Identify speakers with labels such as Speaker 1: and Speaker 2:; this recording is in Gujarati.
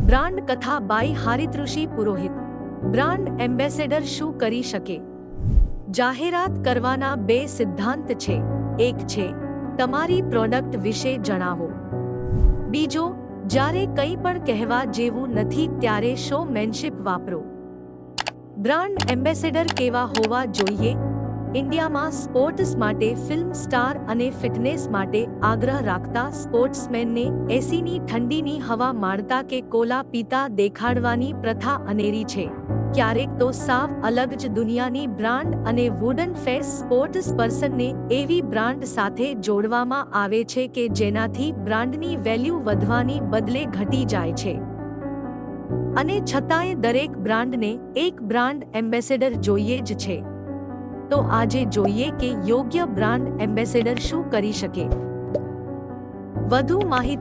Speaker 1: બ્રાન્ડ કથા બાય હારિતૃષિ પુરોહિત। બ્રાન્ડ એમ્બેસેડર શું કરી શકે? જાહેરાત કરવાના બે સિદ્ધાંત છે। એક છે તમારી પ્રોડક્ટ વિશે જણાવો। બીજો, જ્યારે કંઈ પણ કહેવા જેવું નથી ત્યારે શોમેનશિપ વાપરો। બ્રાન્ડ એમ્બેસેડર કેવા હોવા જોઈએ? ઇન્ડિયામાં સ્પોર્ટ્સ માટે ફિલ્મ સ્ટાર અને ફિટનેસ માટે આગ્રહ રાખતા સ્પોર્ટ્સમેનને એસીની ઠંડીની હવા માણતા કે કોલા પીતા દેખાડવાની પ્રથા અનેરી છે। ક્યારેક તો સાવ અલગ જ દુનિયાની બ્રાન્ડ અને વુડન ફેસ સ્પોર્ટ્સ પર્સનને એવી બ્રાન્ડ સાથે જોડવામાં આવે છે કે જેનાથી બ્રાન્ડની વેલ્યુ વધવાની બદલે ઘટી જાય છે। અને છતાંય દરેક બ્રાન્ડને એક બ્રાન્ડ એમ્બેસેડર જોઈએ જ છે। તો આજે જોઈએ કે યોગ્ય બ્રાન્ડ એમ્બેસેડર શું કરી શકે। વધુ માહિતી